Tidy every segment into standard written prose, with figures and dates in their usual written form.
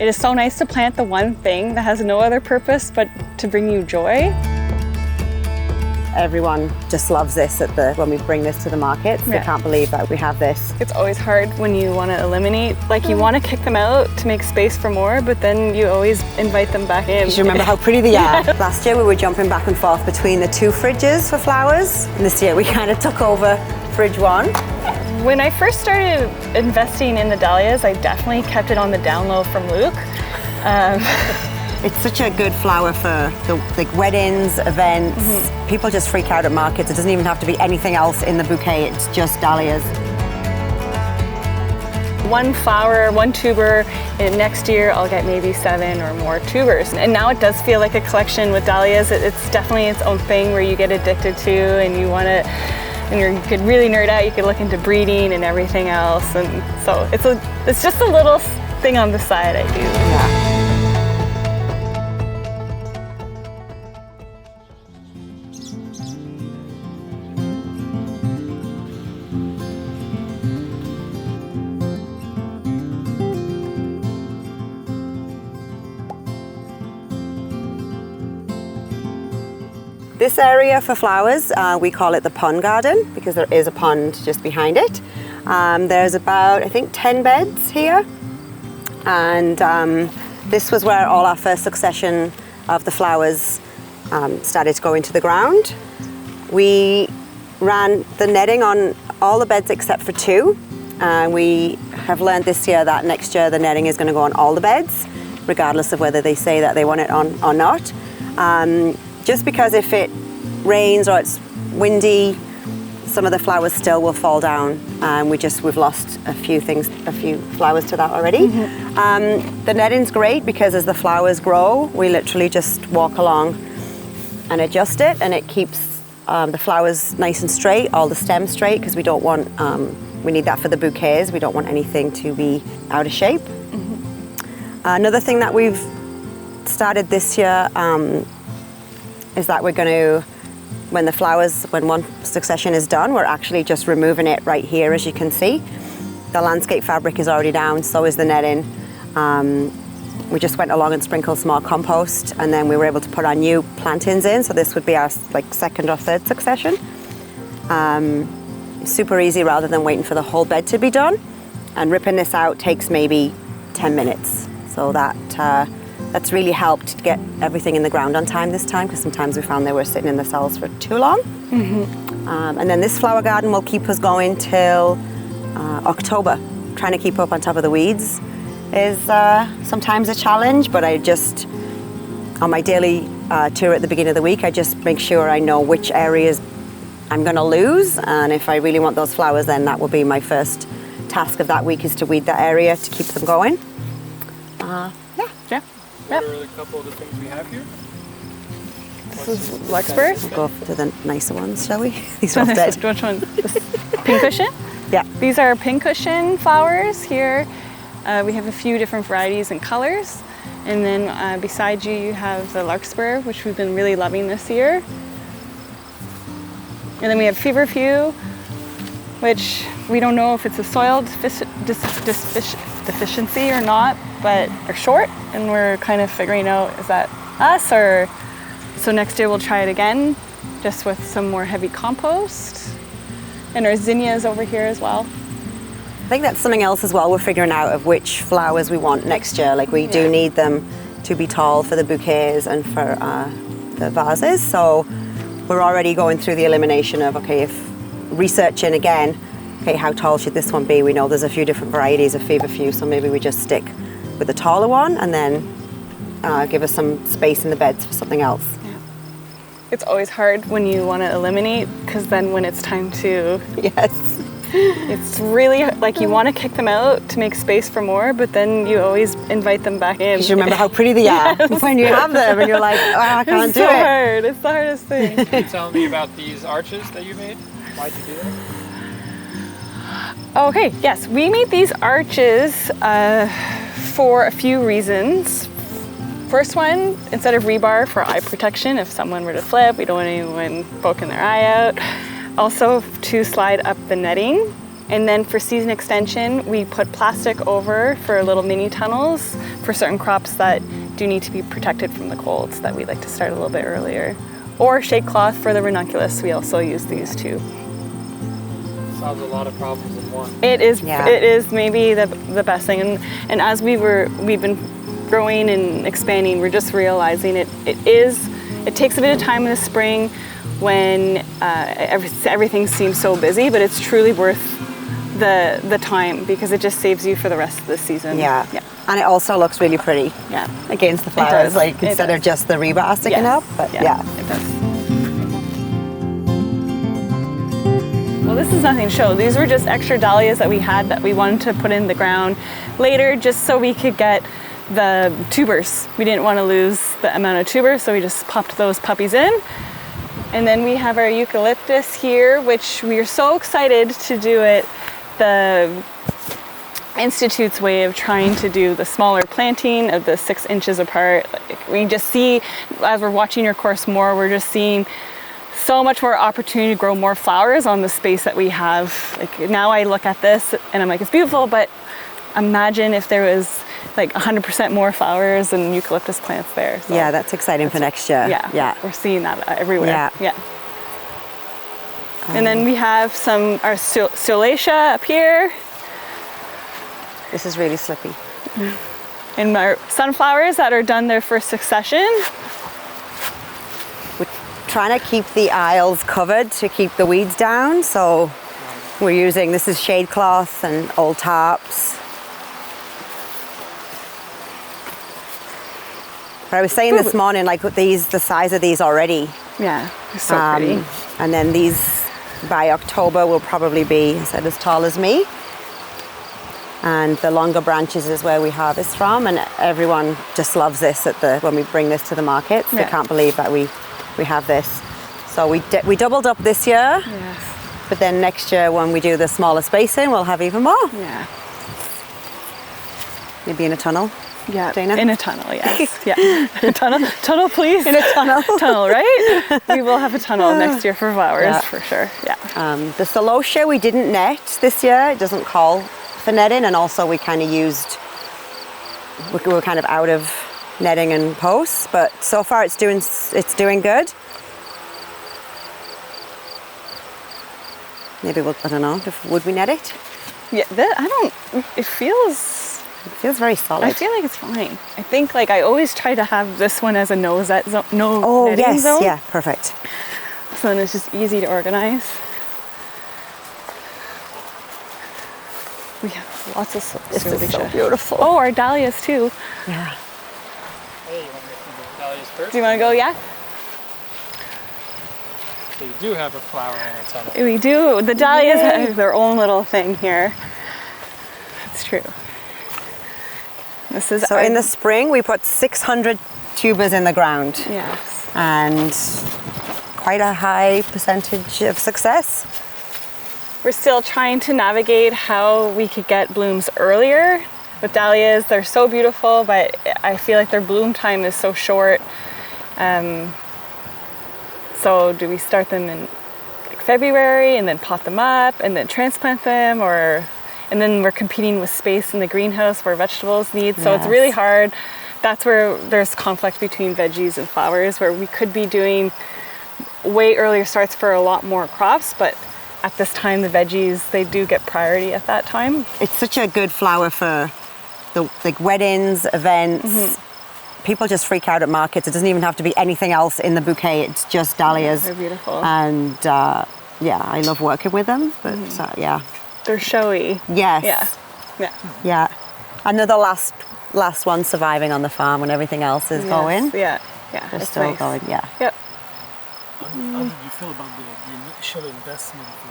It is so nice to plant the one thing that has no other purpose but to bring you joy. Everyone just loves this when we bring this to the markets. They can't believe that we have this. It's always hard when you want to eliminate, like you want to kick them out to make space for more, but then you always invite them back in. You remember how pretty they are. Last year we were jumping back and forth between the two fridges for flowers. And this year we kind of took over fridge one. When I first started investing in the dahlias, I definitely kept it on the down low from Luke. It's such a good flower for like weddings, events. People just freak out at markets. It doesn't even have to be anything else in the bouquet. It's just dahlias. One flower, one tuber, and next year I'll get maybe 7 or more tubers. And now it does feel like a collection with dahlias. It's definitely its own thing where you get addicted to, and you want to, and you could really nerd out. You could look into breeding and everything else. And so it's just a little thing on the side I do. Yeah. This area for flowers, we call it the pond garden because there is a pond just behind it. There's about, I think, 10 beds here. And this was where all our first succession of the flowers started to go into the ground. We ran the netting on all the beds except for 2. We have learned this year that next year the netting is going to go on all the beds, regardless of whether they say that they want it on or not. Just because if it rains or it's windy, some of the flowers still will fall down. We've lost a few flowers to that already. The netting's great because as the flowers grow, we literally just walk along and adjust it, and it keeps the flowers nice and straight, all the stems straight, because we don't want, we need that for the bouquets. We don't want anything to be out of shape. Another thing that we've started this year is that we're going to, when one succession is done, we're actually just removing it right here, as you can see. The landscape fabric is already down, so is the netting. We just went along and sprinkled some more compost, and then we were able to put our new plantings in, so this would be our second or third succession. Super easy rather than waiting for the whole bed to be done. And ripping this out takes maybe 10 minutes. So that's really helped get everything in the ground on time this time, because sometimes we found they were sitting in the cells for too long. And then this flower garden will keep us going till October. Trying to keep up on top of the weeds is sometimes a challenge, but on my daily tour at the beginning of the week, I just make sure I know which areas I'm going to lose, and if I really want those flowers, then that will be my first task of that week, is to weed that area to keep them going. What are a couple of the things we have here? This is larkspur. We'll go to the nicer ones, shall we? These are all dead. Which one? This pincushion? Yeah. These are pincushion flowers here. We have a few different varieties and colors. And then beside you have the larkspur, which we've been really loving this year. And then we have feverfew, which we don't know if it's a soil deficiency or not, but they're short, and we're kind of figuring out, is that us, or so next year we'll try it again, just with some more heavy compost. And our zinnias over here as well. I think that's something else as well we're figuring out, of which flowers we want next year. Like we do need them to be tall for the bouquets and for the vases. So we're already going through the elimination of, okay, if researching again, okay, how tall should this one be? We know there's a few different varieties of feverfew, so maybe we just stick with the taller one and then give us some space in the beds for something else. Yeah. It's always hard when you want to eliminate, because then when it's time to... Yes. It's really like you want to kick them out to make space for more, but then you always invite them back in. Because you remember how pretty they are when you have them, and you're like, oh, I can't do it. It's so hard. It's the hardest thing. Can you tell me about these arches that you made? Why'd you do that? Okay, yes, we made these arches for a few reasons. First one, instead of rebar, for eye protection. If someone were to flip, we don't want anyone poking their eye out. Also to slide up the netting. And then for season extension, we put plastic over for little mini tunnels for certain crops that do need to be protected from the cold, so that we like to start a little bit earlier. Or shade cloth for the ranunculus, we also use these too. Solves a lot of problems in one. It is maybe the best thing, and as we've been growing and expanding, we're just realizing it takes a bit of time in the spring when everything seems so busy, but it's truly worth the time because it just saves you for the rest of the season. Yeah. And it also looks really pretty. Yeah. Against the flowers, like instead of just the rebar sticking up. But yeah. It does. Well, this is nothing to show. These were just extra dahlias that we had that we wanted to put in the ground later just so we could get the tubers. We didn't want to lose the amount of tubers, so we just popped those puppies in. And then we have our eucalyptus here, which we are so excited to do it the Institute's way of trying to do the smaller planting of the 6 inches apart. Like, we just see, as we're watching your course more, we're just seeing so much more opportunity to grow more flowers on the space that we have. Like now I look at this and I'm like, it's beautiful, but imagine if there was like 100% more flowers and eucalyptus plants there. So yeah, that's exciting for next year. Yeah, we're seeing that everywhere. Yeah. And then we have our Solacea up here. This is really slippy. And our sunflowers that are done their first succession. We're trying to keep the aisles covered to keep the weeds down, so we're using, this is shade cloth and old tarps. But I was saying this morning, like with these, the size of these already. Yeah, they're so pretty. And then these by October will probably be, I said, as tall as me. And the longer branches is where we harvest from, and everyone just loves this when we bring this to the markets. They can't believe that we have this. So we doubled up this year. Yes. But then next year when we do the smaller spacing, we'll have even more. Yeah. Maybe in a tunnel. Yeah, Dana? in a tunnel, yes. Yeah. Tunnel, please. In a tunnel. Tunnel, right? We will have a tunnel next year for flowers, for sure. Yeah. The Solacea we didn't net this year. It doesn't call for netting, and also we kind of we were kind of out of netting and posts, but so far it's doing good. Maybe I don't know, would we net it? Yeah, it feels very solid. I feel like it's fine. I think like I always try to have this one as a netting zone. Yeah, perfect. So then it's just easy to organize. We have lots of This is so beautiful. Oh, our dahlias too. Yeah. Hey, you want to do the dahlias first? Do you want to go? Yeah. So you do have a flower in a tunnel. We do. The dahlias have their own little thing here. That's true. This is so in the spring we put 600 tubers in the ground. Yes. And quite a high percentage of success. We're still trying to navigate how we could get blooms earlier. With dahlias, they're so beautiful, but I feel like their bloom time is so short. So do we start them in like February and then pot them up and then transplant them, and then we're competing with space in the greenhouse where vegetables need. So it's really hard. That's where there's conflict between veggies and flowers, where we could be doing way earlier starts for a lot more crops, but at this time the veggies, they do get priority at that time. It's such a good flower for the like weddings, events. Mm-hmm. People just freak out at markets. It doesn't even have to be anything else in the bouquet. It's just dahlias. They're beautiful. And I love working with them. But they're showy. Yes. Yeah. And they're the last one surviving on the farm when everything else is going. Yeah. They're still going. Yeah. Yep. How did you feel about the initial investment for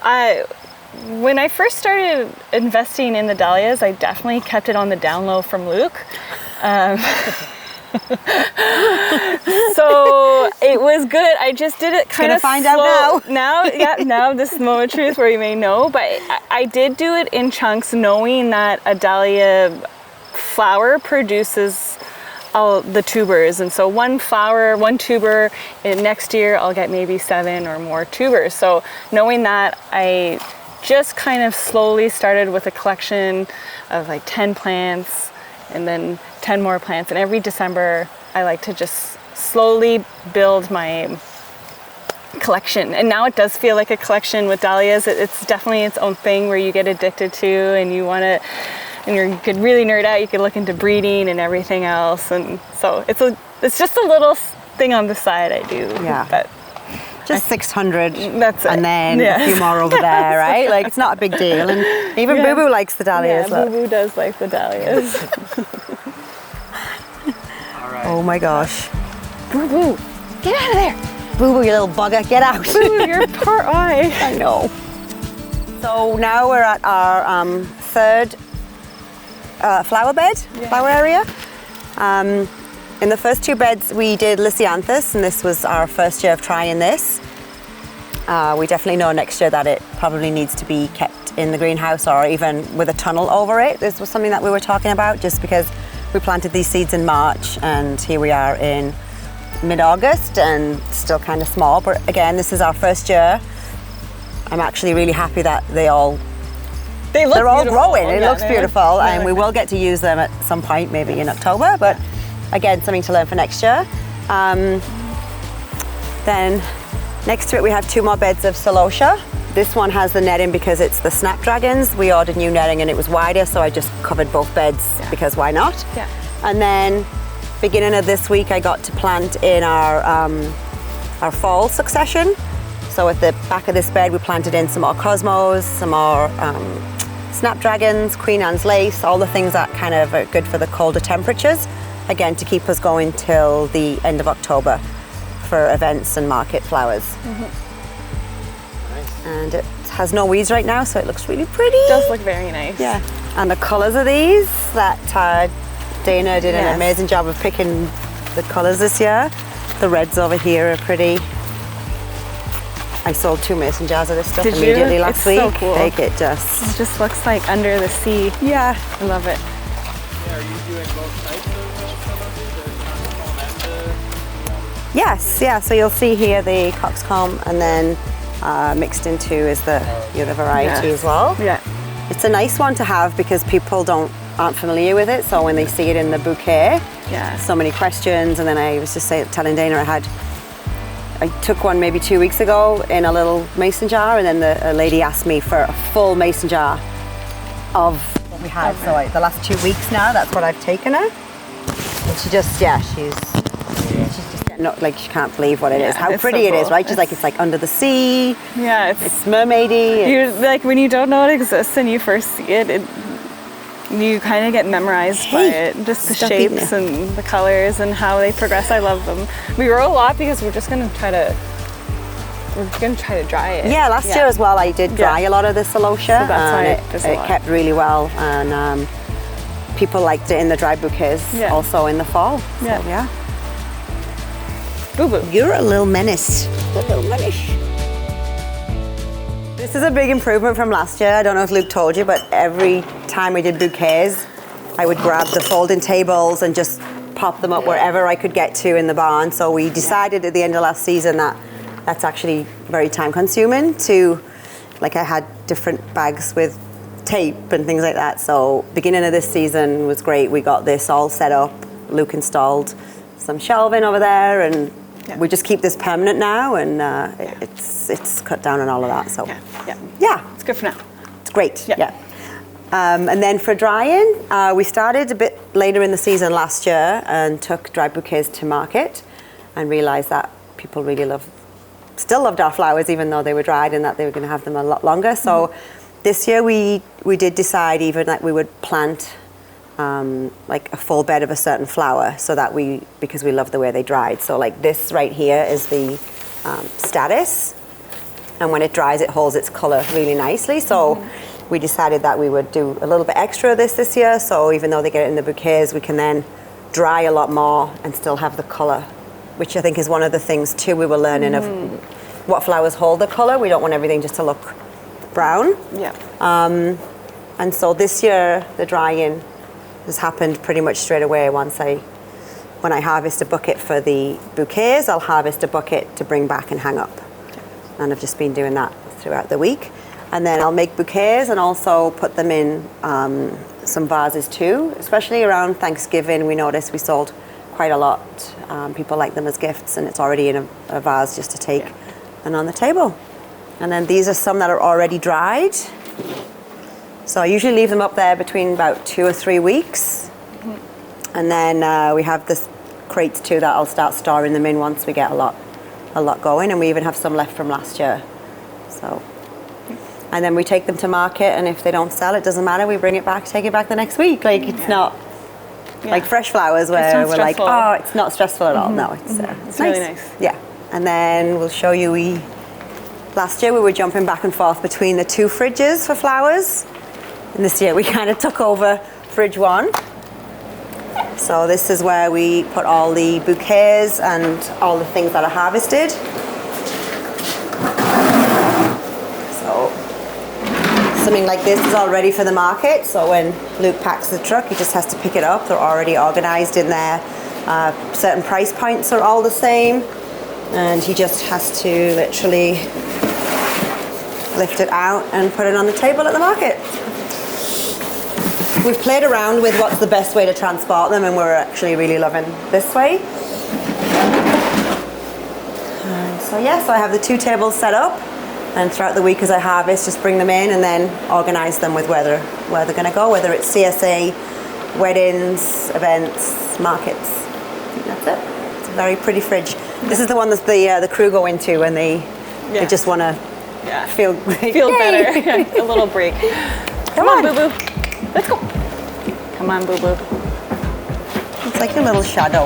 dahlias? When I first started investing in the dahlias, I definitely kept it on the down low from Luke. So it was good. I just did it kind of slow. Find out now. Now this is the moment of truth where you may know. But I did do it in chunks, knowing that a dahlia flower produces all the tubers, and so one tuber, and next year I'll get maybe 7 or more tubers. So knowing that, I just kind of slowly started with a collection of like 10 plants and then 10 more plants. And every December, I like to just slowly build my collection. And now it does feel like a collection with dahlias. It's definitely its own thing where you get addicted to, and you want to, and you could really nerd out. You could look into breeding and everything else. And so it's just a little thing on the side I do. Yeah. But just 600. That's it. And then a few more over there, right? Like, it's not a big deal. And even Boo Boo likes the dahlias. Yeah, Boo Boo does like the dahlias. All right. Oh my gosh. Boo Boo, get out of there. Boo Boo, you little bugger, get out. Boo, your poor eye. I know. So now we're at our third flower bed, flower area. In the first 2 beds we did Lysianthus, and this was our first year of trying this. We definitely know next year that it probably needs to be kept in the greenhouse or even with a tunnel over it. This was something that we were talking about just because we planted these seeds in March and here we are in mid-August and still kind of small. But again, this is our first year. I'm actually really happy that they're all growing. It looks beautiful, and we will get to use them at some point, maybe in October. But again, something to learn for next year. Then next to it, we have 2 more beds of celosia. This one has the netting because it's the snapdragons. We ordered new netting and it was wider, so I just covered both beds because why not? Yeah. And then beginning of this week, I got to plant in our fall succession. So at the back of this bed, we planted in some more cosmos, some more snapdragons, Queen Anne's lace, all the things that kind of are good for the colder temperatures. Again, to keep us going till the end of October for events and market flowers. And it has no weeds right now, so it looks really pretty. It does look very nice. Yeah. And the colours of these, that Dana did an amazing job of picking the colours this year. The reds over here are pretty. I sold 2 mason jars of this stuff immediately last week. So cool. Like it just looks like under the sea. Yeah. I love it. Yeah, are you doing both types of contente? Yes, yeah. So you'll see here the coxcomb, and then mixed into is the other variety as well. Yeah. It's a nice one to have because people aren't familiar with it. So when they see it in the bouquet, so many questions. And then I was just telling Dana I took one maybe 2 weeks ago in a little mason jar, and then a lady asked me for a full mason jar of what we had. So the last 2 weeks now, that's what I've taken her. And she just, she's just not like she can't believe what it is. How pretty it is, right? She's like, it's like under the sea. Yeah, it's mermaidy. You like when you don't know it exists and you first see it, you kind of get memorized by it. Just the shapes and the colors and how they progress. I love them. We grow a lot because we're gonna try to dry it. Yeah, last year as well, I did dry a lot of the celosia, so that's and it kept really well, and people liked it in the dry bouquets, also in the fall. So, yeah. Boo Boo, you're a little menace. This is a big improvement from last year. I don't know if Luke told you, but every time we did bouquets, I would grab the folding tables and just pop them up wherever I could get to in the barn. So we decided at the end of last season that that's actually very time consuming I had different bags with tape and things like that. So beginning of this season was great. We got this all set up. Luke installed some shelving over there, and we just keep this permanent now, and it's cut down on all of that. So it's good for now. It's great. And then for drying, we started a bit later in the season last year and took dry bouquets to market, and realised that people really still loved our flowers even though they were dried, and that they were going to have them a lot longer. So this year we did decide even that we would plant like a full bed of a certain flower, so that because we love the way they dried. So like this right here is the status, and when it dries it holds its colour really nicely. So we decided that we would do a little bit extra of this year, so even though they get it in the bouquets, we can then dry a lot more and still have the colour, which I think is one of the things too we were learning of what flowers hold the colour. We don't want everything just to look brown. And so this year the drying has happened pretty much straight away. When I harvest a bucket for the bouquets, I'll harvest a bucket to bring back and hang up. And I've just been doing that throughout the week. And then I'll make bouquets and also put them in some vases too, especially around Thanksgiving. We noticed we sold quite a lot. People like them as gifts, and it's already in a vase just to take and on the table. And then these are some that are already dried. So I usually leave them up there between about 2 or 3 weeks. And then we have this crates too that I'll start storing them in once we get a lot going, and we even have some left from last year. So, and then we take them to market, and if they don't sell, it doesn't matter. We bring it back, take it back the next week. Like it's not like fresh flowers where we're like, oh, it's not stressful at all. No, it's really nice. Yeah, and then we'll show you. Last year we were jumping back and forth between the 2 fridges for flowers, and this year we kind of took over fridge 1. So this is where we put all the bouquets and all the things that are harvested. So something like this is all ready for the market. So when Luke packs the truck, he just has to pick it up. They're already organized in there. Certain price points are all the same. And he just has to literally lift it out and put it on the table at the market. We've played around with what's the best way to transport them, and we're actually really loving this way. So I have the 2 tables set up, and throughout the week as I harvest, just bring them in and then organize them with where they're going to go, whether it's CSA, weddings, events, markets. I think that's it. It's a very pretty fridge. This is the one that the crew go into when they just want to feel better. A little break. Come on, Boo Boo. Let's go. Come on, Boo Boo. It's like a little shadow.